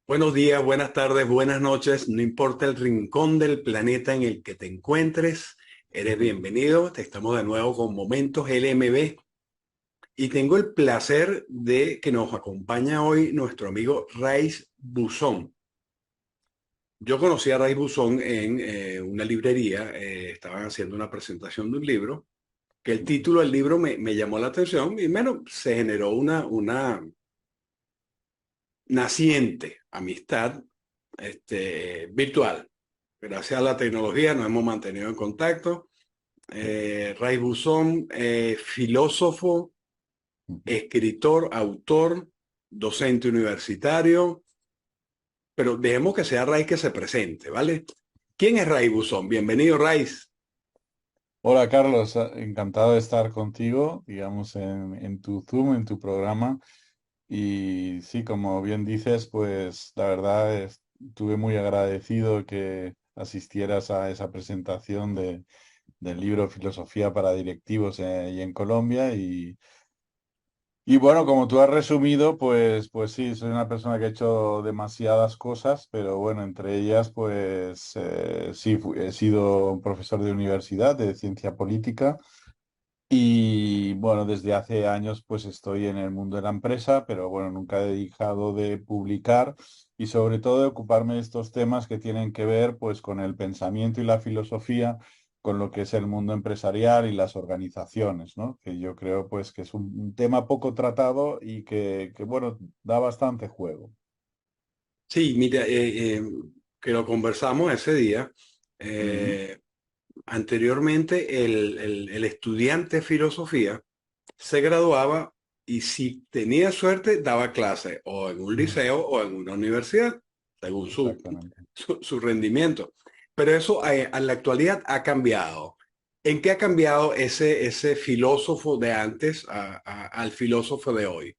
Buenos días, buenas tardes, buenas noches. No importa el rincón del planeta en el que te encuentres, eres bienvenido. Estamos de nuevo con Momentos LMB y tengo el placer de que nos acompaña hoy nuestro amigo Raiz Buzón. Yo conocí a Raiz Buzón en una librería. Estaban haciendo una presentación de un libro, que el título del libro me llamó la atención y bueno, se generó una naciente amistad virtual. Gracias a la tecnología nos hemos mantenido en contacto. Ray Buzón, filósofo, escritor, autor, docente universitario, pero dejemos que sea Ray que se presente, ¿vale? ¿Quién es Ray Buzón? Bienvenido, Ray. Hola Carlos, encantado de estar contigo, digamos, en tu Zoom, en tu programa. Y sí, como bien dices, pues la verdad estuve muy agradecido que asistieras a esa presentación del libro Filosofía para Directivos y en Colombia. Y bueno, como tú has resumido, pues sí, soy una persona que ha hecho demasiadas cosas, pero bueno, entre ellas, pues sí, he sido un profesor de universidad de ciencia política. Y bueno, desde hace años pues estoy en el mundo de la empresa, pero bueno, nunca he dejado de publicar y sobre todo de ocuparme de estos temas que tienen que ver pues con el pensamiento y la filosofía, con lo que es el mundo empresarial y las organizaciones, ¿no? Que yo creo pues que es un tema poco tratado y que bueno, da bastante juego. Sí, mira, que lo conversamos ese día. Ujú. eh, Anteriormente, el estudiante de filosofía se graduaba y si tenía suerte daba clase o en un Mm. liceo o en una universidad, según Exactamente. su rendimiento. Pero eso en la actualidad ha cambiado. ¿En qué ha cambiado ese filósofo de antes al filósofo de hoy?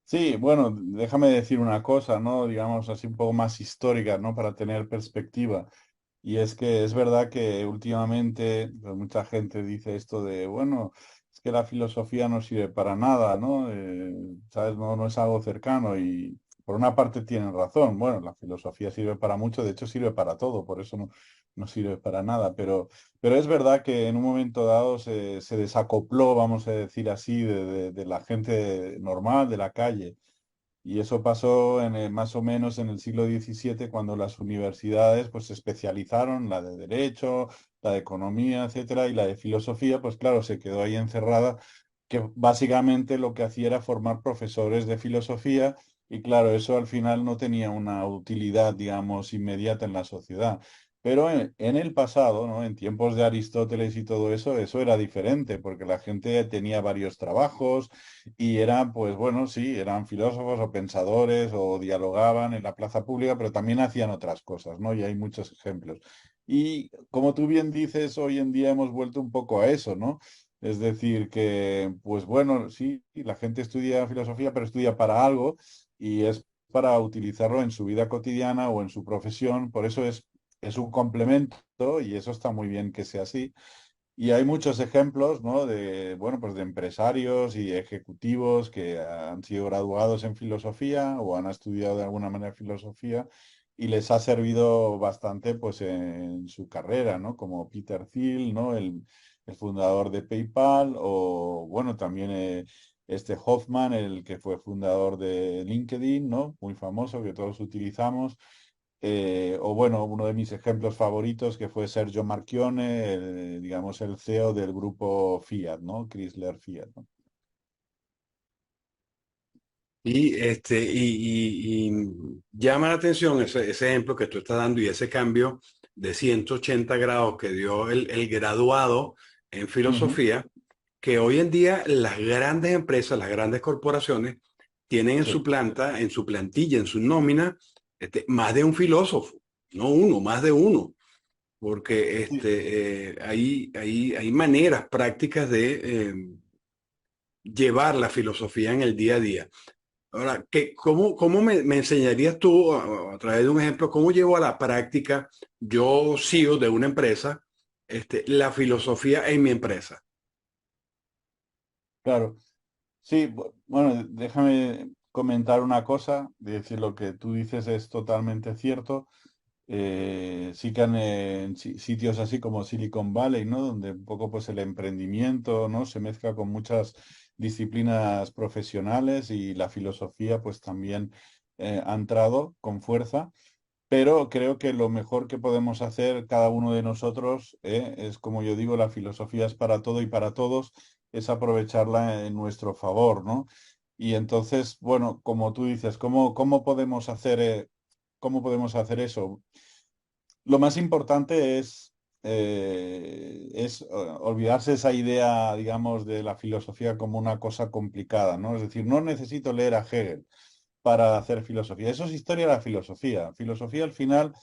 Sí, bueno, déjame decir una cosa, ¿no? Digamos así un poco más histórica, ¿no? Para tener perspectiva. Y es que es verdad que últimamente pues, mucha gente dice esto de, bueno, es que la filosofía no sirve para nada, ¿no? ¿Sabes? No, no es algo cercano y por una parte tienen razón. Bueno, la filosofía sirve para mucho, de hecho sirve para todo, por eso no, no sirve para nada. Pero es verdad que en un momento dado se desacopló, vamos a decir así, de la gente normal, de la calle. Y eso pasó más o menos en el siglo XVII, cuando las universidades pues, se especializaron, la de Derecho, la de Economía, etcétera, y la de Filosofía, pues claro, se quedó ahí encerrada, que básicamente lo que hacía era formar profesores de filosofía, y claro, eso al final no tenía una utilidad, digamos, inmediata en la sociedad. Pero en el pasado, ¿no? En tiempos de Aristóteles y todo eso, eso era diferente, porque la gente tenía varios trabajos y eran, pues bueno, sí, eran filósofos o pensadores o dialogaban en la plaza pública, pero también hacían otras cosas, ¿no? Y hay muchos ejemplos. Y como tú bien dices, hoy en día hemos vuelto un poco a eso, ¿no? Es decir, que, pues bueno, sí, la gente estudia filosofía, pero estudia para algo y es para utilizarlo en su vida cotidiana o en su profesión. Por eso es un complemento y eso está muy bien que sea así. Y hay muchos ejemplos, ¿no? De, bueno, pues de empresarios y ejecutivos que han sido graduados en filosofía o han estudiado de alguna manera filosofía y les ha servido bastante, pues, en su carrera, ¿no? Como Peter Thiel, ¿no? El fundador de PayPal o, bueno, también este Hoffman, el que fue fundador de LinkedIn, ¿no? Muy famoso que todos utilizamos. O bueno, uno de mis ejemplos favoritos que fue Sergio Marchionne, digamos el CEO del grupo Fiat, ¿no? Chrysler Fiat, ¿no? Y llama la atención ese ejemplo que tú estás dando y ese cambio de 180 grados que dio el graduado en Ujú. filosofía, que hoy en día las grandes empresas, las grandes corporaciones, tienen en su Sí, planta, en su plantilla, en su nómina, más de un filósofo, no uno, más de uno, porque sí, hay maneras prácticas de llevar la filosofía en el día a día. Ahora, ¿cómo me enseñarías tú, a través de un ejemplo, cómo llevo a la práctica, yo CEO de una empresa, la filosofía en mi empresa? claro. Sí, bueno, déjame. comentar una cosa, de decir lo que tú dices es totalmente cierto. Sí que en sitios así como Silicon Valley, ¿no? Donde un poco pues el emprendimiento, ¿no? Se mezcla con muchas disciplinas profesionales y la filosofía pues también ha entrado con fuerza. Pero creo que lo mejor que podemos hacer cada uno de nosotros, es como yo digo, la filosofía es para todo y para todos, es aprovecharla en nuestro favor, ¿no? Y entonces, bueno, como tú dices, cómo podemos hacer eso? Lo más importante es olvidarse esa idea, digamos, de la filosofía como una cosa complicada, ¿no? Es decir, no necesito leer a Hegel para hacer filosofía. Eso es historia de la filosofía. Filosofía al final,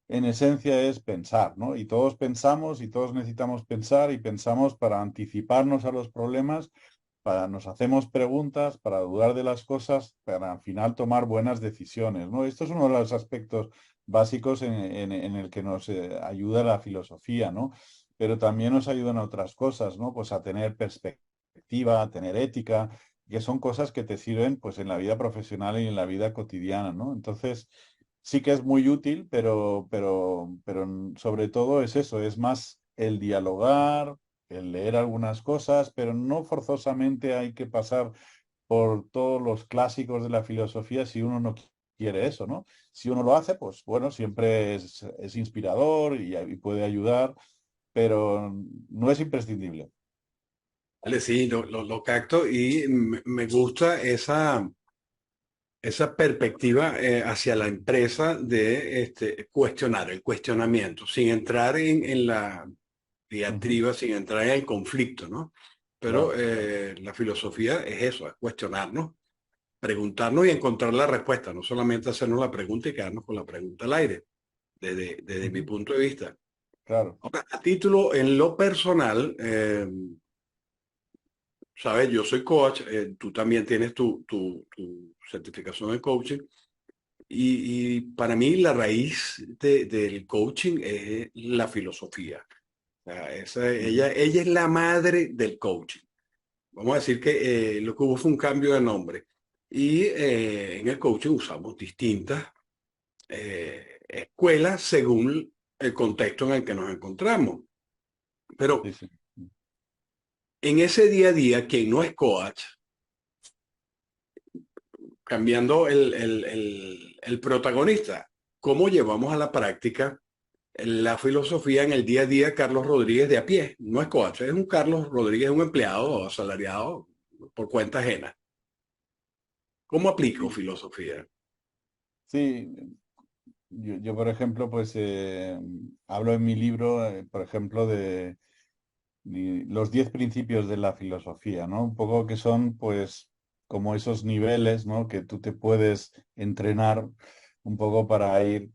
en esencia, es pensar, ¿no? Y todos pensamos y todos necesitamos pensar y pensamos para anticiparnos a los problemas, para nos hacemos preguntas, para dudar de las cosas, para al final tomar buenas decisiones, ¿no? Esto es uno de los aspectos básicos en el que nos ayuda la filosofía, ¿no? Pero también nos ayudan a otras cosas, ¿no? Pues a tener perspectiva, a tener ética, que son cosas que te sirven pues en la vida profesional y en la vida cotidiana, ¿no? Entonces, sí que es muy útil, pero sobre todo es eso, es más el dialogar, el leer algunas cosas, pero no forzosamente hay que pasar por todos los clásicos de la filosofía si uno no quiere eso, ¿no? Si uno lo hace, pues bueno, siempre es inspirador y puede ayudar, pero no es imprescindible. Vale, sí, lo capto y me gusta esa perspectiva hacia la empresa de cuestionar, el cuestionamiento, sin entrar en la Ujú, diatriba, sin entrar en el conflicto, ¿no? Pero claro. la filosofía es eso, es cuestionarnos, preguntarnos y encontrar la respuesta, no solamente hacernos la pregunta y quedarnos con la pregunta al aire, desde mi Ujú, punto de vista. claro. Ahora, a título en lo personal, sabes, yo soy coach, tú también tienes tu certificación de coaching y para mí la raíz del coaching es la filosofía. O sea, Ujú, ella es la madre del coaching. Vamos a decir que lo que hubo fue un cambio de nombre. Y en el coaching usamos distintas escuelas según el contexto en el que nos encontramos. Pero sí, sí. en ese día a día, quien no es coach, cambiando el protagonista, ¿cómo llevamos a la práctica la filosofía en el día a día? Carlos Rodríguez de a pie, no es coach, es un Carlos Rodríguez, un empleado asalariado por cuenta ajena. ¿Cómo aplico Sí, filosofía? sí, yo, por ejemplo, pues hablo en mi libro, por ejemplo, de los 10 principios de la filosofía, ¿no? Un poco que son, pues, como esos niveles, ¿no? Que tú te puedes entrenar un poco para ir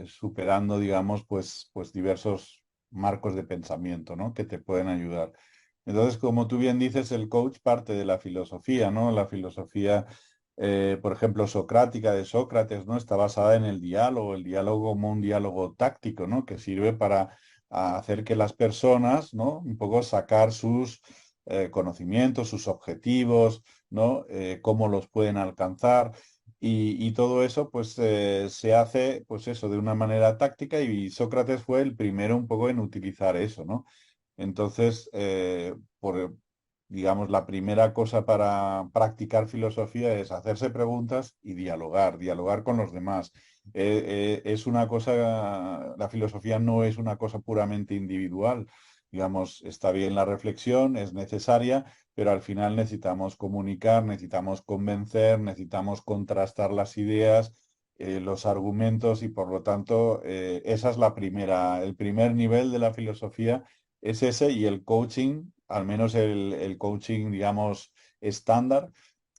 superando, digamos, pues diversos marcos de pensamiento, ¿no? Que te pueden ayudar. Entonces, como tú bien dices, el coach parte de la filosofía, ¿no? La filosofía, por ejemplo, socrática de Sócrates, ¿no? Está basada en el diálogo como un diálogo táctico, ¿no? Que sirve para hacer que las personas, ¿no? Un poco sacar sus conocimientos, sus objetivos, ¿no? Cómo los pueden alcanzar. Y todo eso, pues, se hace, pues eso, de una manera táctica y Sócrates fue el primero un poco en utilizar eso, ¿no? Entonces, digamos, la primera cosa para practicar filosofía es hacerse preguntas y dialogar, dialogar con los demás. Es una cosa, la filosofía no es una cosa puramente individual. Digamos, está bien la reflexión, es necesaria, pero al final necesitamos comunicar, necesitamos convencer, necesitamos contrastar las ideas, los argumentos y por lo tanto, esa es el primer nivel de la filosofía es ese y el coaching, al menos el coaching, digamos, estándar,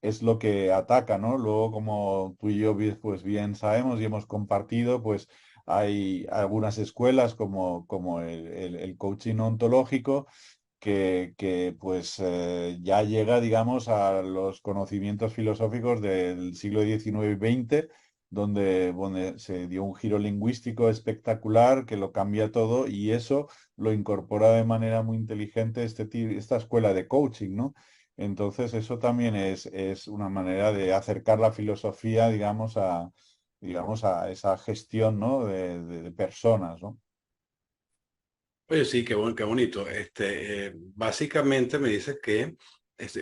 es lo que ataca, ¿no? Luego, como tú y yo pues bien sabemos y hemos compartido, pues hay algunas escuelas como el coaching ontológico que pues ya llega, digamos, a los conocimientos filosóficos del siglo XIX y XX, donde se dio un giro lingüístico espectacular que lo cambia todo y eso lo incorpora de manera muy inteligente esta escuela de coaching, ¿no? Entonces, eso también es una manera de acercar la filosofía, digamos, a esa gestión, ¿no? De personas, ¿no? Oye, sí, qué bonito. Básicamente me dice que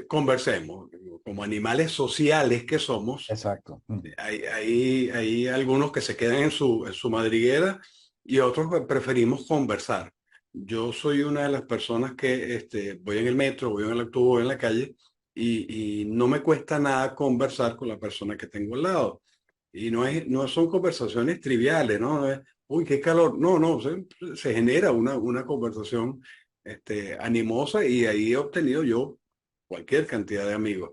conversemos, como animales sociales que somos. Exacto. Hay algunos que se quedan en su madriguera y otros que preferimos conversar. Yo soy una de las personas que voy en el metro, voy en el autobús, voy en la calle y no me cuesta nada conversar con la persona que tengo al lado. Y no son conversaciones triviales, ¿no? No es, uy, qué calor. No, no, se genera una conversación animosa y ahí he obtenido yo cualquier cantidad de amigos.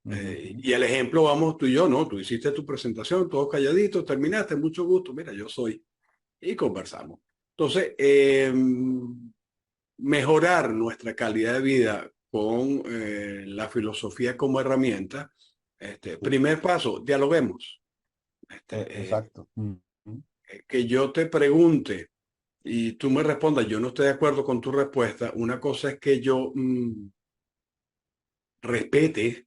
Ujú, ujú. Y el ejemplo vamos tú y yo, ¿no? Tú hiciste tu presentación, todos calladitos, terminaste, mucho gusto, mira, yo soy. Y conversamos. Entonces, mejorar nuestra calidad de vida con la filosofía como herramienta. Sí, Primer paso, dialoguemos. exacto. Que yo te pregunte y tú me respondas, yo no estoy de acuerdo con tu respuesta. Una cosa es que yo respete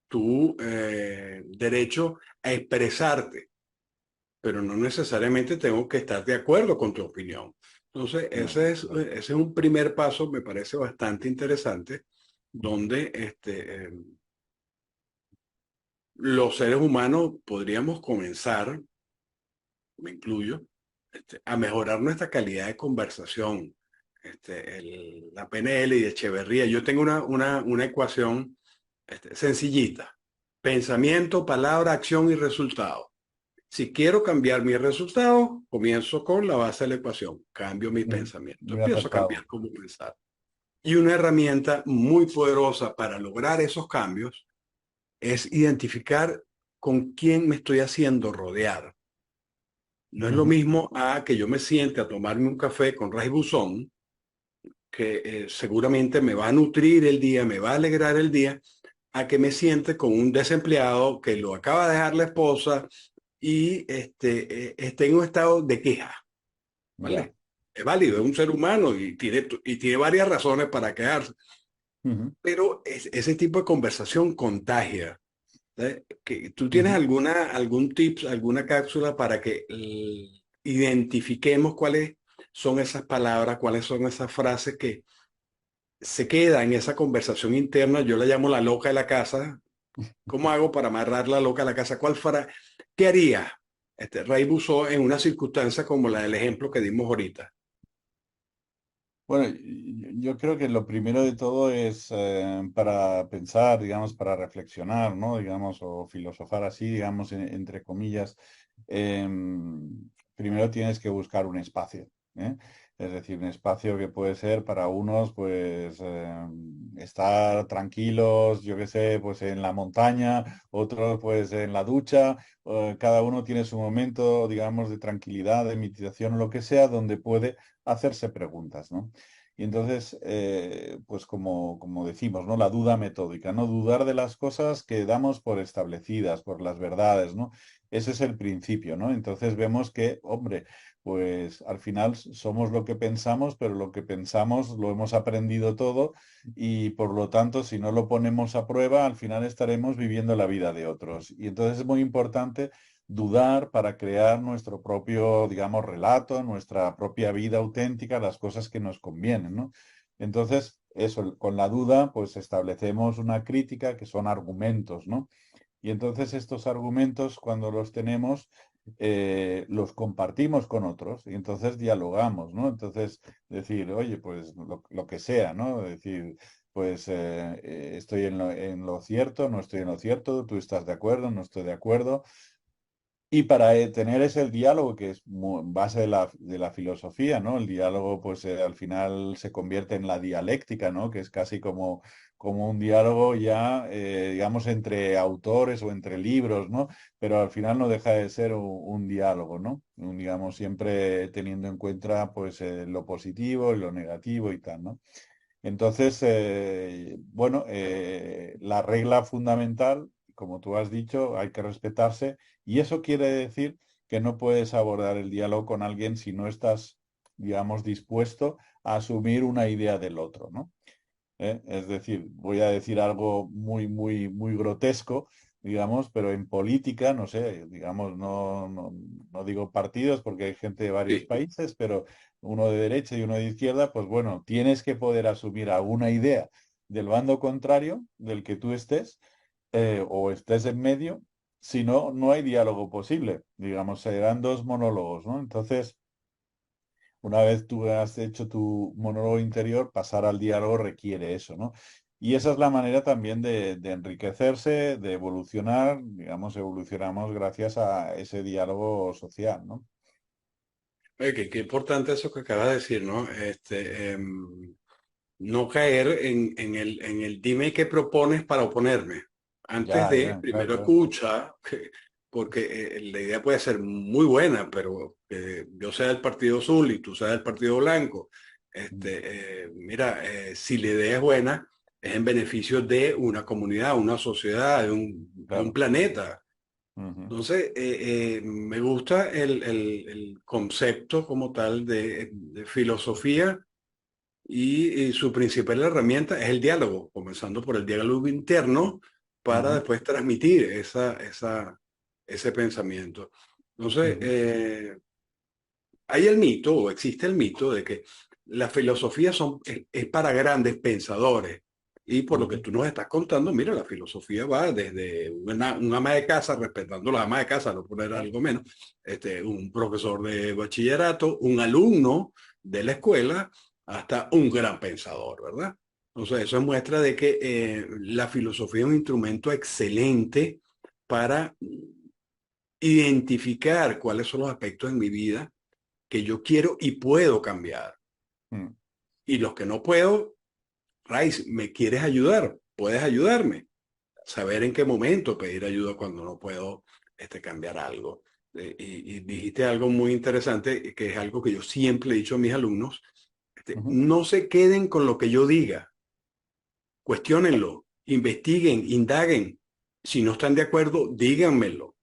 tu derecho a expresarte, pero no necesariamente tengo que estar de acuerdo con tu opinión. Entonces, No, ese es un primer paso, me parece bastante interesante, donde los seres humanos podríamos comenzar, me incluyo, a mejorar nuestra calidad de conversación. La PNL y Echeverría, yo tengo una ecuación sencillita. Pensamiento, palabra, acción y resultado. Si quiero cambiar mis resultados, comienzo con la base de la ecuación. Cambio mis pensamientos. muy Empiezo a acertado. cambiar cómo pensar. Y una herramienta muy poderosa para lograr esos cambios es identificar con quién me estoy haciendo rodear. No es lo Ujú. mismo a que yo me siente a tomarme un café con Ray Buzón, que seguramente me va a nutrir el día, me va a alegrar el día, a que me siente con un desempleado que lo acaba de dejar la esposa y esté en un estado de queja, Ya. ¿vale? Es válido, es un ser humano y tiene varias razones para quejarse, Ujú, pero ese tipo de conversación contagia. Que, ¿tú tienes ujú. algún tips, alguna cápsula para que identifiquemos cuáles son esas palabras, cuáles son esas frases que se quedan en esa conversación interna? Yo la llamo la loca de la casa. ¿Cómo hago para amarrar la loca a la casa? ¿Qué haría Ray Buzó en una circunstancia como la del ejemplo que dimos ahorita? Bueno, yo creo que lo primero de todo es para pensar, digamos, para reflexionar, ¿no? Digamos, o filosofar así, digamos, entre comillas, primero tienes que buscar un espacio, ¿eh? Es decir, un espacio que puede ser para unos, pues, estar tranquilos, yo qué sé, pues en la montaña, otros, pues, en la ducha, cada uno tiene su momento, digamos, de tranquilidad, de meditación o lo que sea, donde puede hacerse preguntas, ¿no? Y entonces, pues como decimos, ¿no? La duda metódica, ¿no? Dudar de las cosas que damos por establecidas, por las verdades, ¿no? Ese es el principio, ¿no? Entonces vemos que, hombre, pues al final somos lo que pensamos, pero lo que pensamos lo hemos aprendido todo y por lo tanto, si no lo ponemos a prueba, al final estaremos viviendo la vida de otros. Y entonces es muy importante dudar para crear nuestro propio, digamos, relato, nuestra propia vida auténtica, las cosas que nos convienen, ¿no? Entonces, eso, con la duda, pues establecemos una crítica que son argumentos, ¿no? Y entonces estos argumentos, cuando los tenemos, los compartimos con otros y entonces dialogamos, ¿no? Entonces, decir, oye, pues lo que sea, ¿no? Decir, pues estoy en lo cierto, no estoy en lo cierto, tú estás de acuerdo, no estoy de acuerdo. Y para tener ese diálogo que es base de la filosofía, ¿no? El diálogo, pues al final se convierte en la dialéctica, ¿no? Que es casi como un diálogo ya, digamos, entre autores o entre libros, ¿no? Pero al final no deja de ser un diálogo, ¿no? Digamos, siempre teniendo en cuenta, pues, lo positivo y lo negativo y tal, ¿no? Entonces, bueno, la regla fundamental, como tú has dicho, hay que respetarse y eso quiere decir que no puedes abordar el diálogo con alguien si no estás, digamos, dispuesto a asumir una idea del otro, ¿no? ¿eh? Es decir, voy a decir algo muy, muy, muy grotesco, digamos, pero en política, no sé, digamos, no digo partidos porque hay gente de varios Sí. países, pero uno de derecha y uno de izquierda, pues bueno, tienes que poder asumir alguna idea del bando contrario del que tú estés o estés en medio, si no, no hay diálogo posible, digamos, serán dos monólogos, ¿no? Entonces, una vez tú has hecho tu monólogo interior, pasar al diálogo requiere eso, ¿no? Y esa es la manera también de enriquecerse, de evolucionar, digamos, evolucionamos gracias a ese diálogo social, ¿no? Oye, qué importante eso que acabas de decir, ¿no? No caer en el dime qué propones para oponerme. Antes Ya, de, ya, claro, primero claro. escucha, porque la idea puede ser muy buena, pero yo sea del partido azul y tú seas del partido blanco. Mm, Mira, si la idea es buena, es en beneficio de una comunidad, una sociedad, de un claro. planeta. Ujú, Entonces, me gusta el concepto como tal de filosofía y su principal herramienta es el diálogo, comenzando por el diálogo interno para ujú, después transmitir ese pensamiento. Entonces, ujú, hay el mito, o existe el mito, de que la filosofía es para grandes pensadores. Y por lo que ujú, tú nos estás contando, mira, la filosofía va desde un ama de casa, respetando la ama de casa, no poner algo menos, un profesor de bachillerato, un alumno de la escuela, hasta un gran pensador, ¿verdad? Entonces, eso es muestra de que la filosofía es un instrumento excelente para identificar cuáles son los aspectos en mi vida que yo quiero y puedo cambiar. mm. Y los que no puedo, Raiz, ¿me quieres ayudar? ¿Puedes ayudarme? Saber en qué momento pedir ayuda cuando no puedo cambiar algo. Y dijiste algo muy interesante, que es algo que yo siempre he dicho a mis alumnos, Ujú. no se queden con lo que yo diga, cuestiónenlo, investiguen, indaguen. Si no están de acuerdo, díganmelo.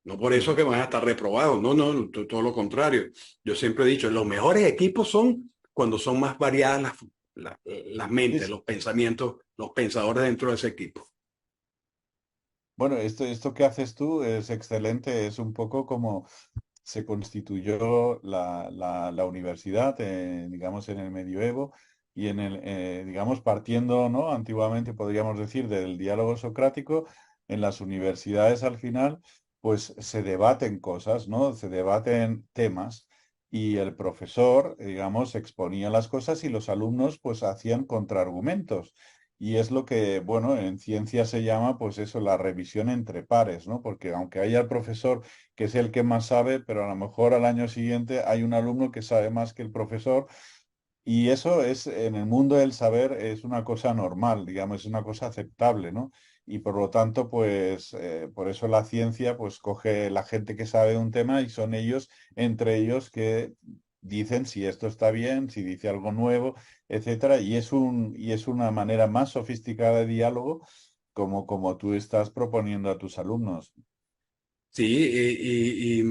No por eso Ujú. que van a estar reprobados, no, no, todo lo contrario. Yo siempre he dicho, los mejores equipos son cuando son más variadas las Sí, mentes, sí. los pensamientos, los pensadores dentro de ese equipo. Bueno, esto que haces tú es excelente, es un poco como se constituyó la universidad, digamos, en el medioevo y digamos, partiendo, ¿no? Antiguamente podríamos decir del diálogo socrático, en las universidades al final, pues se debaten cosas, ¿no? Se debaten temas y el profesor, digamos, exponía las cosas y los alumnos, pues, hacían contraargumentos. Y es lo que, bueno, en ciencia se llama, pues eso, la revisión entre pares, ¿no? Porque aunque haya el profesor que es el que más sabe, pero a lo mejor al año siguiente hay un alumno que sabe más que el profesor y eso es, en el mundo del saber, es una cosa normal, digamos, es una cosa aceptable, ¿no? Y por lo tanto, pues, por eso la ciencia, pues, coge la gente que sabe un tema y son ellos, entre ellos, que dicen si esto está bien, si dice algo nuevo, etcétera, y es una manera más sofisticada de diálogo como tú estás proponiendo a tus alumnos. Sí,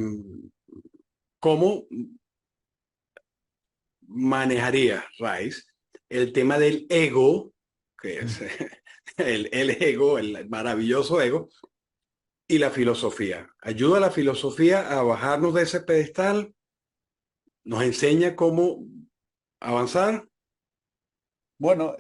¿cómo manejaría Rice el tema del ego, que es el ego, el maravilloso ego, y la filosofía? ¿Ayuda a la filosofía a bajarnos de ese pedestal? ¿Nos enseña cómo avanzar? Bueno,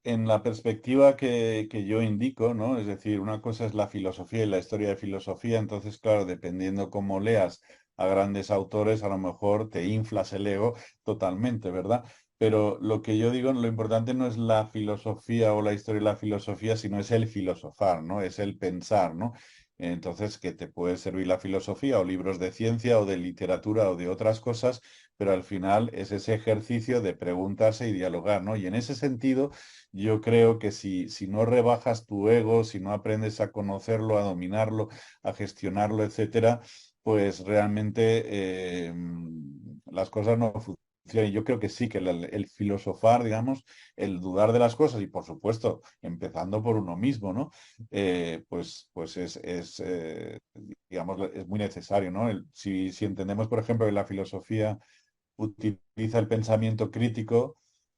en la perspectiva que yo indico, ¿no? Es decir, una cosa es la filosofía y la historia de filosofía, entonces, claro, dependiendo cómo leas a grandes autores, a lo mejor te inflas el ego totalmente, ¿verdad? Pero lo que yo digo, lo importante no es la filosofía o la historia de la filosofía, sino es el filosofar, ¿no? Es el pensar, ¿no? Entonces, que te puede servir la filosofía o libros de ciencia o de literatura o de otras cosas, pero al final es ese ejercicio de preguntarse y dialogar, ¿no? Y en ese sentido, yo creo que si no rebajas tu ego, si no aprendes a conocerlo, a dominarlo, a gestionarlo, etcétera, pues realmente las cosas no funcionan. Yo creo que sí, que el filosofar, digamos, el dudar de las cosas y por supuesto, empezando por uno mismo, ¿no? Pues digamos, es muy necesario, ¿no? Si entendemos, por ejemplo, que la filosofía utiliza el pensamiento crítico,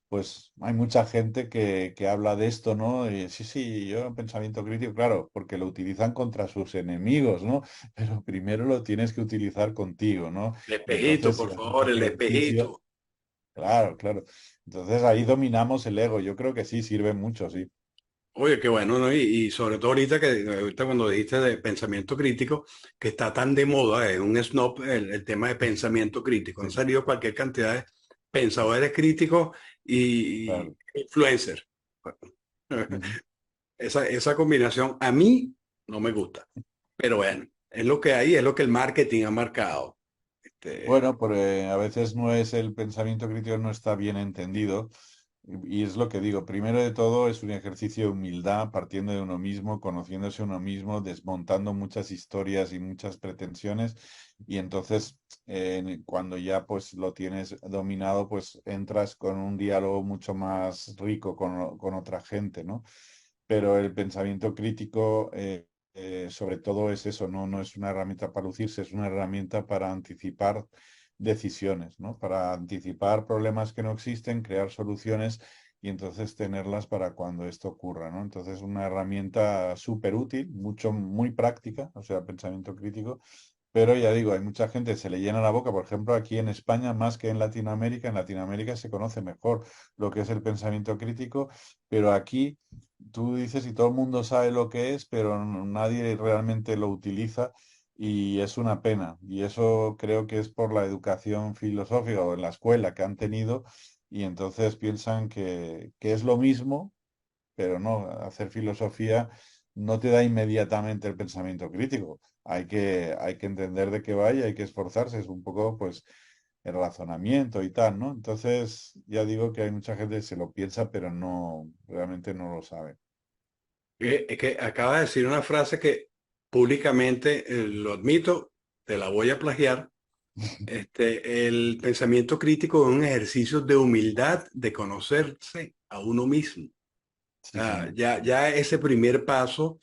pues hay mucha gente que habla de esto, ¿no? Y sí, sí, yo pensamiento crítico, claro, porque lo utilizan contra sus enemigos, ¿no? Pero primero lo tienes que utilizar contigo, ¿no? El Y espejito, entonces si por haces favor, el ejercicio, espejito. claro, claro. Entonces ahí dominamos el ego. Yo creo que sí, sirve mucho, sí. Oye, qué bueno, ¿no? Y sobre todo ahorita cuando dijiste de pensamiento crítico, que está tan de moda, es un snob el tema de pensamiento crítico. Han Sí, salido cualquier cantidad de pensadores críticos y claro. influencers. Ujú. Esa combinación a mí no me gusta. Pero bueno, es lo que hay, es lo que el marketing ha marcado. Bueno, porque a veces no es el pensamiento crítico, no está bien entendido. Y es lo que digo, primero de todo es un ejercicio de humildad, partiendo de uno mismo, conociéndose uno mismo, desmontando muchas historias y muchas pretensiones. Y entonces, cuando ya pues lo tienes dominado, pues entras con un diálogo mucho más rico con otra gente, ¿no? Pero el pensamiento crítico, sobre todo es eso, ¿no? No es una herramienta para lucirse, es una herramienta para anticipar decisiones, ¿no? Para anticipar problemas que no existen, crear soluciones y entonces tenerlas para cuando esto ocurra, ¿no? Entonces, una herramienta súper útil, mucho, muy práctica, o sea, pensamiento crítico, pero ya digo, hay mucha gente, se le llena la boca, por ejemplo, aquí en España, más que en Latinoamérica se conoce mejor lo que es el pensamiento crítico, pero aquí tú dices y todo el mundo sabe lo que es, pero nadie realmente lo utiliza y es una pena. Y eso creo que es por la educación filosófica o en la escuela que han tenido y entonces piensan que es lo mismo, pero no, hacer filosofía no te da inmediatamente el pensamiento crítico. Hay que entender de qué va y hay que esforzarse. Es un poco, pues, el razonamiento y tal, ¿no? Entonces, ya digo que hay mucha gente que se lo piensa, pero no, realmente no lo sabe. Es que acaba de decir una frase que públicamente, lo admito, te la voy a plagiar. El pensamiento crítico es un ejercicio de humildad, de conocerse a uno mismo. Sí, señor. Ya ese primer paso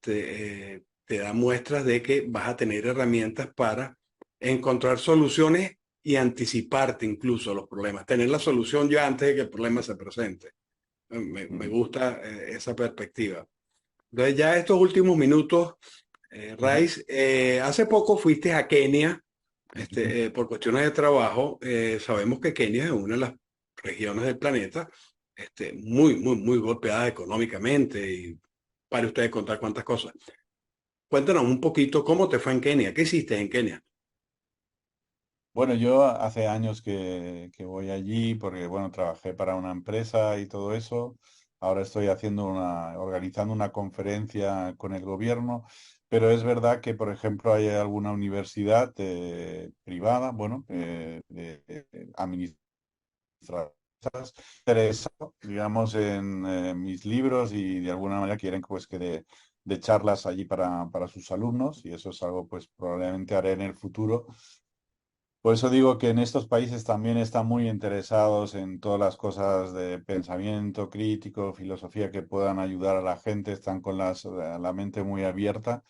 te da muestras de que vas a tener herramientas para encontrar soluciones y anticiparte incluso a los problemas, tener la solución ya antes de que el problema se presente. Me Ujú, gusta esa perspectiva. Entonces, ya estos últimos minutos, ujú. Raiz, hace poco fuiste a Kenia por cuestiones de trabajo. Sabemos que Kenia es una de las regiones del planeta muy, muy, muy golpeada económicamente y para ustedes contar cuántas cosas. Cuéntanos un poquito cómo te fue en Kenia, qué hiciste en Kenia. Bueno, yo hace años que voy allí porque, bueno, trabajé para una empresa y todo eso. Ahora estoy organizando una conferencia con el gobierno, pero es verdad que, por ejemplo, hay alguna universidad privada, bueno, administrativa, interesado, digamos, en mis libros y de alguna manera quieren pues que de charlas allí para sus alumnos y eso es algo pues probablemente haré en el futuro. Por eso digo que en estos países también están muy interesados en todas las cosas de pensamiento crítico, filosofía que puedan ayudar a la gente, están con la mente muy abierta.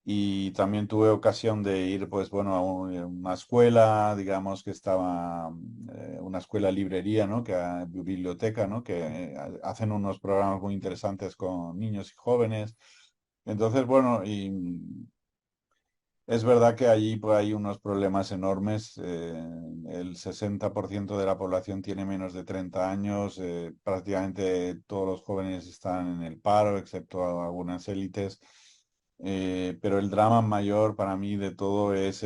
Y también tuve ocasión de ir, pues bueno, a una escuela, digamos que estaba, una escuela librería, ¿no? Biblioteca, ¿no? Que hacen unos programas muy interesantes con niños y jóvenes. Entonces, bueno, y es verdad que allí pues, hay unos problemas enormes. El 60% de la población tiene menos de 30 años. Prácticamente todos los jóvenes están en el paro, excepto algunas élites. Pero el drama mayor para mí de todo es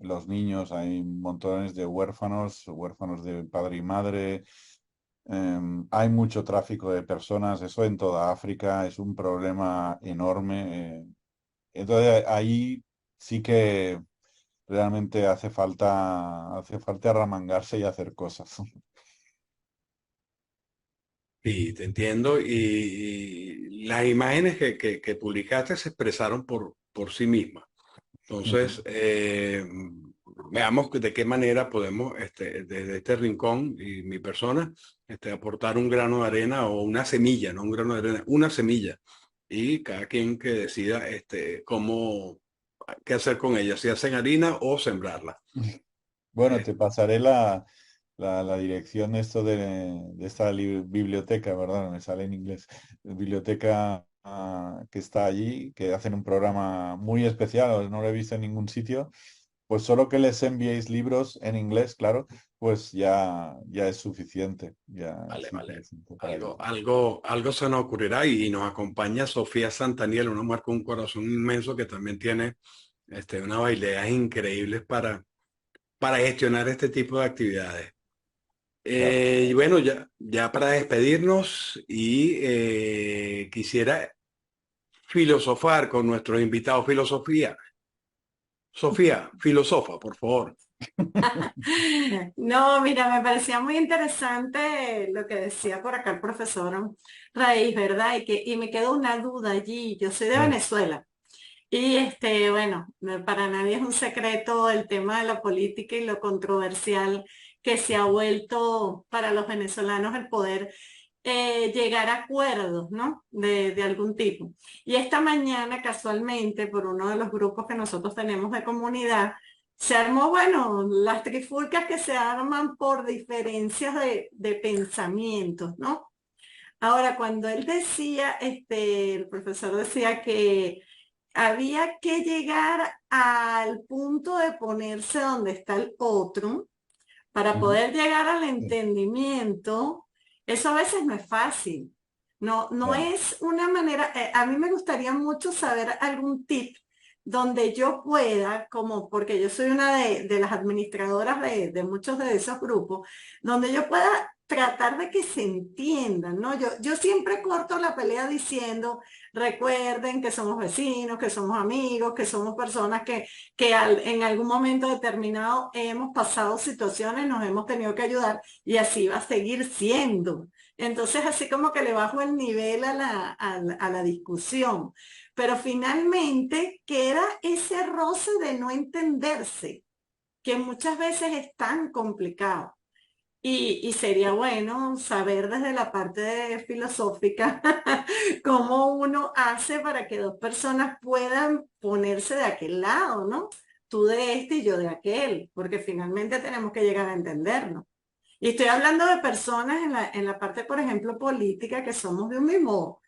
los niños. Hay montones de huérfanos, huérfanos de padre y madre. Hay mucho tráfico de personas. Eso en toda África es un problema enorme. Entonces ahí sí que realmente hace falta arremangarse y hacer cosas. Y te entiendo. Y las imágenes que publicaste se expresaron por sí mismas. Ujú. Entonces, veamos de qué manera podemos, desde este rincón y mi persona, aportar un grano de arena o una semilla, no un grano de arena, una semilla. Y cada quien que decida cómo, qué hacer con ella, si hacen harina o sembrarla. Bueno, Eh, te pasaré la dirección de esto de esta biblioteca, ¿verdad? Me sale en inglés. Biblioteca que está allí, que hacen un programa muy especial, no lo he visto en ningún sitio. Pues solo que les enviéis libros en inglés, claro, pues ya es suficiente, ya es Vale, vale. interesante para ellos. Algo se nos ocurrirá y nos acompaña Sofía Santaniel, una mujer con un corazón inmenso que también tiene unas habilidades increíbles para gestionar este tipo de actividades. Claro. Y bueno, ya para despedirnos y quisiera filosofar con nuestros invitados. Sofía, filosofa, por favor. No, mira, me parecía muy interesante lo que decía por acá el profesor Raíz, ¿verdad? Y me quedó una duda allí. Yo soy de Sí, Venezuela y bueno, para nadie es un secreto el tema de la política y lo controversial que se ha vuelto para los venezolanos el poder llegar a acuerdos, ¿no? De algún tipo. Y esta mañana, casualmente, por uno de los grupos que nosotros tenemos de comunidad, se armó, bueno, las trifulcas que se arman por diferencias de pensamientos, ¿no? Ahora, cuando él decía, el profesor decía que había que llegar al punto de ponerse donde está el otro para ujú, poder llegar al sí, entendimiento. Eso a veces no es fácil. No, no ya, es una manera, a mí me gustaría mucho saber algún tip donde yo pueda, como porque yo soy una de las administradoras de muchos de esos grupos, donde yo pueda tratar de que se entiendan, ¿no? Yo siempre corto la pelea diciendo, recuerden que somos vecinos, que somos amigos, que somos personas en algún momento determinado hemos pasado situaciones, nos hemos tenido que ayudar y así va a seguir siendo. Entonces, así como que le bajo el nivel a la discusión, pero finalmente queda ese roce de no entenderse, que muchas veces es tan complicado. Y sería bueno saber desde la parte filosófica cómo uno hace para que dos personas puedan ponerse de aquel lado, ¿no? Tú de este y yo de aquel, porque finalmente tenemos que llegar a entendernos. Y estoy hablando de personas en la parte, por ejemplo, política, que somos de un mismo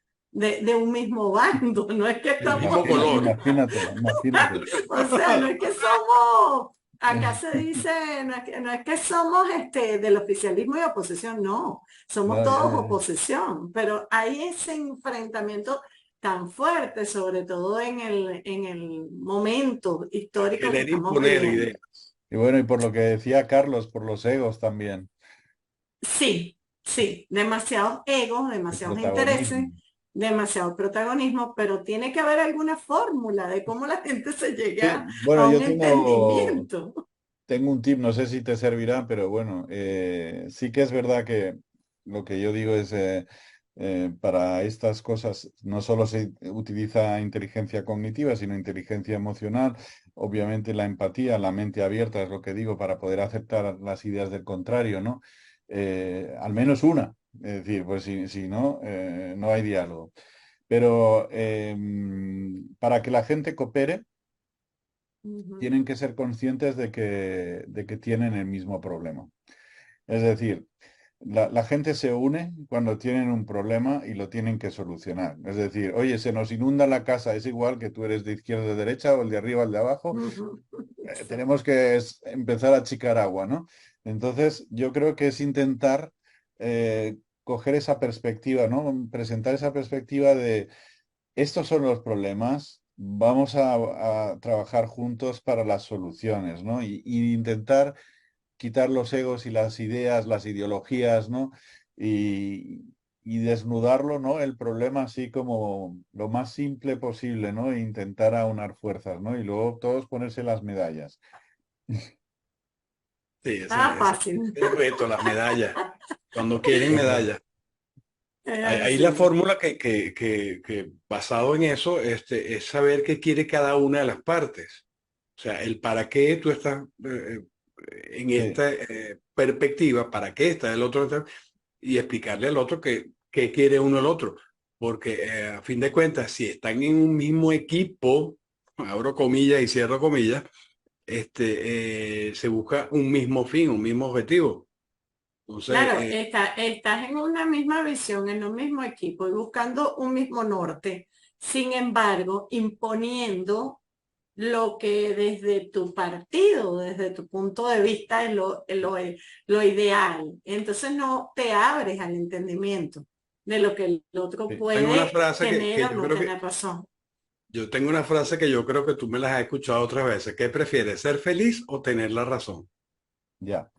bando, no es que El estamos mismo color. imagínate, imagínate. o sea, no es que somos, acá se dice, no es que somos del oficialismo y oposición, no, somos No, ya, todos ya. oposición, pero hay ese enfrentamiento tan fuerte, sobre todo en el momento histórico que Querer estamos imponer viviendo. ideas. Y bueno, y por lo que decía Carlos, por los egos también, Sí, sí, demasiados egos, el demasiados intereses, protagonismo. demasiado protagonismo, pero tiene que haber alguna fórmula de cómo la gente se Sí, llega bueno, a un yo entendimiento. tengo un tip, no sé si te servirá, pero bueno, sí que es verdad que lo que yo digo es, para estas cosas no solo se utiliza inteligencia cognitiva, sino inteligencia emocional. Obviamente la empatía, la mente abierta es lo que digo para poder aceptar las ideas del contrario, ¿no? Al menos una. Es decir, pues si no, no hay diálogo. Pero para que la gente coopere, Ujú. tienen que ser conscientes de que tienen el mismo problema. Es decir, la gente se une cuando tienen un problema y lo tienen que solucionar. Es decir, oye, se nos inunda la casa, es igual que tú eres de izquierda a derecha o el de arriba al de abajo, Ujú. tenemos que empezar a achicar agua, ¿no? Entonces, yo creo que es intentar coger esa perspectiva, ¿no? Presentar esa perspectiva de estos son los problemas, vamos a trabajar juntos para las soluciones, ¿no? Y intentar quitar los egos y las ideas, las ideologías, ¿no? Y desnudarlo, ¿no? El problema así como lo más simple posible, ¿no? E intentar aunar fuerzas, ¿no? Y luego todos ponerse las medallas. Sí, Ah, ese fácil. es el reto, las medallas. Cuando quieren medallas. Ahí la Sí. fórmula que basado en eso es saber qué quiere cada una de las partes. O sea, el para qué tú estás en Sí, esta perspectiva, para qué está el otro, y explicarle al otro qué quiere uno el otro. Porque a fin de cuentas, si están en un mismo equipo, abro comillas y cierro comillas, se busca un mismo fin, un mismo objetivo. Entonces, Claro, estás en una misma visión, en un mismo equipo y buscando un mismo norte. Sin embargo, imponiendo lo que desde tu partido, desde tu punto de vista es lo ideal. Entonces no te abres al entendimiento de lo que el otro Sí. tengo una puede frase tener que o yo no creo que, tener razón. yo tengo una frase que yo creo que tú me las has escuchado otras veces. ¿Qué prefieres, ser feliz o tener la razón? Ya,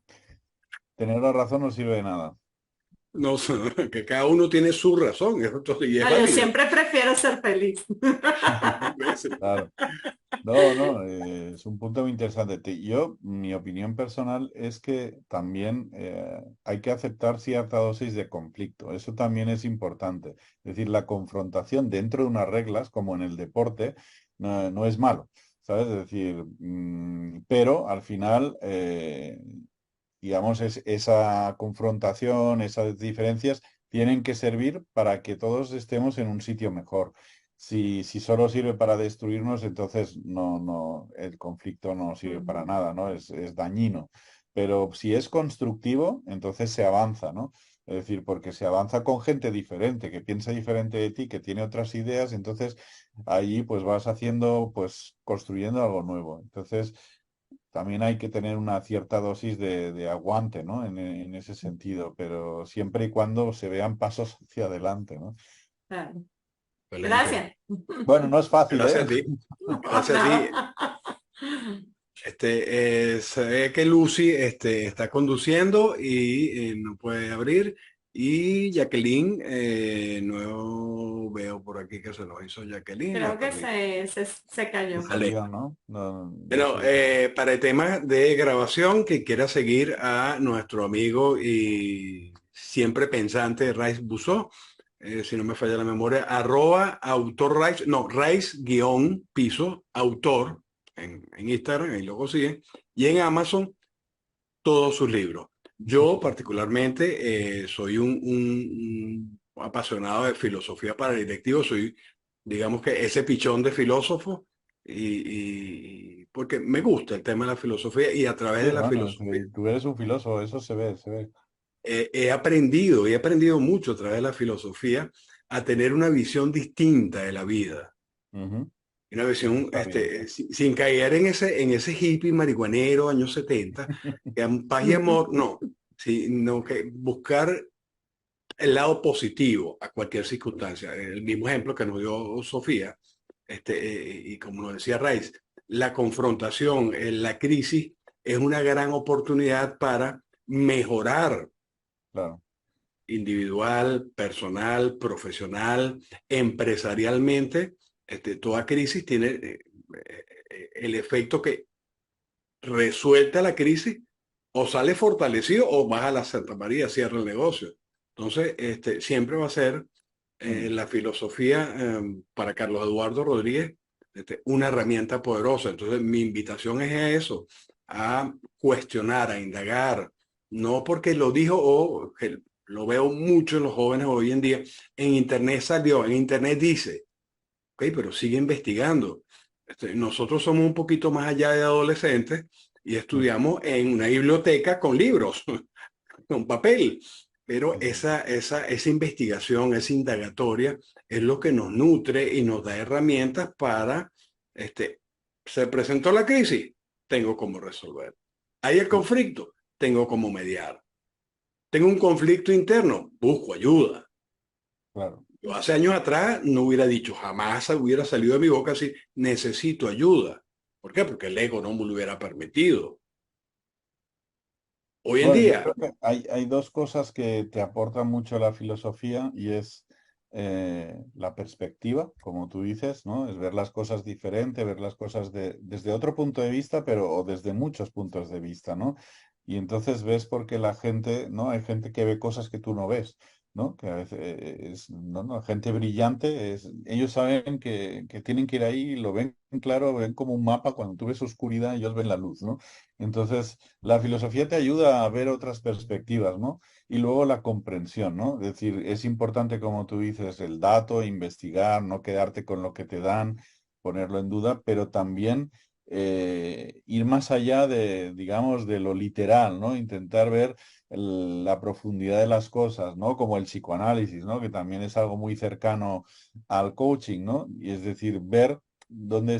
tener la razón no sirve de nada. No, que cada uno tiene su razón, y es No, yo válido. siempre prefiero ser feliz. ¿Ves? Claro. No, no, es un punto muy interesante. Mi opinión personal es que también hay que aceptar cierta dosis de conflicto. Eso también es importante. Es decir, la confrontación dentro de unas reglas, como en el deporte, no es malo, ¿sabes? Es decir, pero al final, digamos, esa confrontación, esas diferencias, tienen que servir para que todos estemos en un sitio mejor. Si solo sirve para destruirnos, entonces el conflicto no sirve para Ujú. nada, ¿no? Es dañino. Pero si es constructivo, entonces se avanza, ¿no? Es decir, porque se avanza con gente diferente, que piensa diferente de ti, que tiene otras ideas, entonces allí pues vas haciendo, pues construyendo algo nuevo. Entonces también hay que tener una cierta dosis de aguante, ¿no? En ese sentido, pero siempre y cuando se vean pasos hacia adelante, ¿no? Claro. Excelente. Gracias. Bueno, no es fácil, Gracias ¿eh? a ti. No, Gracias a ti. nada. Se ve que Lucy está conduciendo y no puede abrir. Y Jacqueline, no veo por aquí que se lo hizo Jacqueline, la Creo que perdí. se Se cayó. Vale. salió, ¿no? No, no Bueno, sé. para el tema de grabación, que quiera seguir a nuestro amigo y siempre pensante Rice Busso, si no me falla la memoria, autor Rice, no, Rice guión piso, autor en Instagram, ahí lo consiguen, y en Amazon todos sus libros. Yo particularmente soy un apasionado de filosofía para directivos, soy, digamos que ese pichón de filósofo, porque me gusta el tema de la filosofía y a través Sí, de la bueno, filosofía tú eres un filósofo, eso se ve, se ve. he aprendido mucho a través de la filosofía a tener una visión distinta de la vida. Ujú. Una Eso visión está bien. sin caer en ese hippie marihuanero años 70 que en paz y amor, no, sino que buscar el lado positivo a cualquier circunstancia. El mismo ejemplo que nos dio Sofía, y como nos decía Raiz, la confrontación, la crisis es una gran oportunidad para mejorar Claro. individual, personal, profesional, empresarialmente. Toda crisis tiene el efecto que resuelta la crisis o sale fortalecido o baja la Santa María, cierra el negocio. Entonces, siempre va a ser Mm. la filosofía para Carlos Eduardo Rodríguez una herramienta poderosa. Entonces, mi invitación es a eso, a cuestionar, a indagar, no porque lo dijo o que lo veo mucho en los jóvenes hoy en día. En Internet salió, en Internet dice, ok, pero sigue investigando. Nosotros somos un poquito más allá de adolescentes y Mm. estudiamos en una biblioteca con libros, con papel. Pero Sí, sí. esa investigación, esa indagatoria, es lo que nos nutre y nos da herramientas para, se presentó la crisis, tengo cómo resolver. Hay el Mm. conflicto, tengo cómo mediar. Tengo un conflicto interno, busco ayuda. Claro. Yo hace años atrás no hubiera dicho, jamás hubiera salido de mi boca así, necesito ayuda. ¿Por qué? Porque el ego no me lo hubiera permitido. Hoy en Bueno, yo día, creo que hay dos cosas que te aportan mucho la filosofía y es la perspectiva, como tú dices, ¿no? Es ver las cosas diferente, ver las cosas desde otro punto de vista, pero o desde muchos puntos de vista, ¿no? Y entonces ves por qué la gente, ¿no? Hay gente que ve cosas que tú no ves, ¿no? Que a veces no, gente brillante, ellos saben que tienen que ir ahí y lo ven claro, ven como un mapa, cuando tú ves oscuridad, ellos ven la luz, ¿no? Entonces, la filosofía te ayuda a ver otras perspectivas, ¿no? Y luego la comprensión, ¿no? Es decir, es importante, como tú dices, el dato, investigar, no quedarte con lo que te dan, ponerlo en duda, pero también ir más allá de, digamos, de lo literal, ¿no? Intentar ver la profundidad de las cosas, ¿no? Como el psicoanálisis, ¿no? Que también es algo muy cercano al coaching, ¿no? Y es decir, ver dónde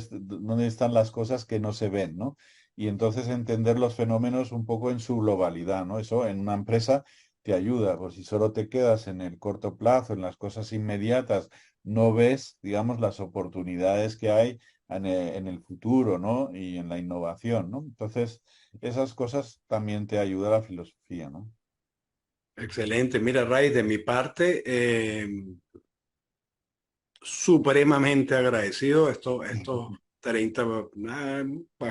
están las cosas que no se ven, ¿no? Y entonces entender los fenómenos un poco en su globalidad, ¿no? Eso en una empresa te ayuda, pues si solo te quedas en el corto plazo, en las cosas inmediatas, no ves, digamos, las oportunidades que hay en el futuro, ¿no? Y en la innovación, ¿no? Entonces, esas cosas también te ayuda la filosofía, ¿no? Excelente. Mira, Ray, de mi parte, supremamente agradecido. Estos 30,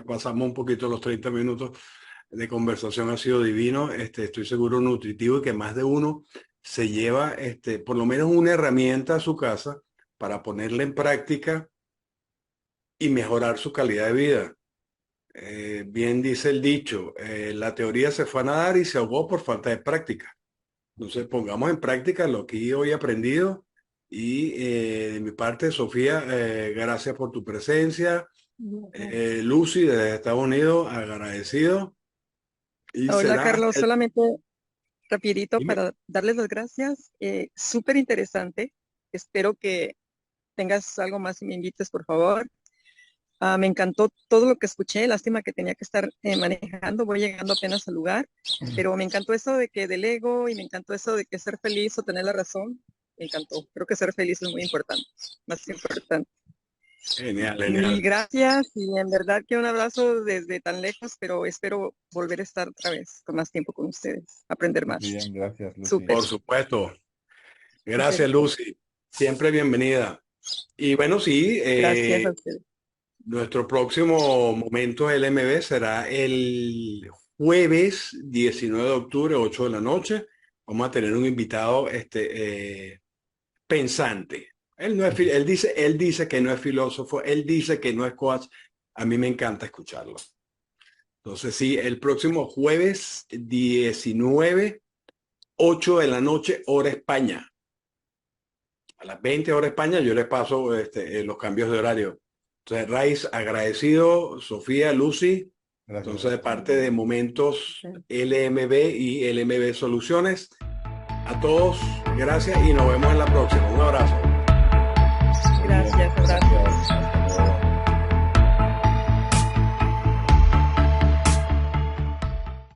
pasamos un poquito los 30 minutos de conversación, ha sido divino. Estoy seguro nutritivo y que más de uno se lleva por lo menos una herramienta a su casa para ponerla en práctica y mejorar su calidad de vida. Bien dice el dicho, la teoría se fue a nadar y se ahogó por falta de práctica. Entonces pongamos en práctica lo que hoy he aprendido y de mi parte, Sofía, gracias por tu presencia. Lucy, desde Estados Unidos, agradecido. Y Hola será Carlos, el... solamente rapidito Dime. para darles las gracias. Súper interesante. Espero que tengas algo más y me invites, por favor. Me encantó todo lo que escuché. Lástima que tenía que estar manejando. Voy llegando apenas al lugar, pero me encantó eso de que del ego y me encantó eso de que ser feliz o tener la razón. Me encantó. Creo que ser feliz es muy importante, más importante. Genial, Mil genial. gracias y en verdad que un abrazo desde tan lejos, pero espero volver a estar otra vez con más tiempo con ustedes, aprender Muy más. bien, gracias, Lucy. Súper, Por supuesto. súper. Gracias, Lucy. Siempre bienvenida. Y bueno, sí, Gracias a ustedes. nuestro próximo momento LMB será el jueves 19 de octubre, 8 de la noche. Vamos a tener un invitado pensante. Él, no es, él dice que no es filósofo, él dice que no es coach. A mí me encanta escucharlo. Entonces, sí, el próximo jueves 19, 8 de la noche, hora España. A las 20 horas España yo les paso los cambios de horario. Entonces, Raiz, agradecido, Sofía, Lucy. Gracias Entonces, a de ti. parte de Momentos LMB y LMB Soluciones, a todos, gracias y nos vemos en la próxima.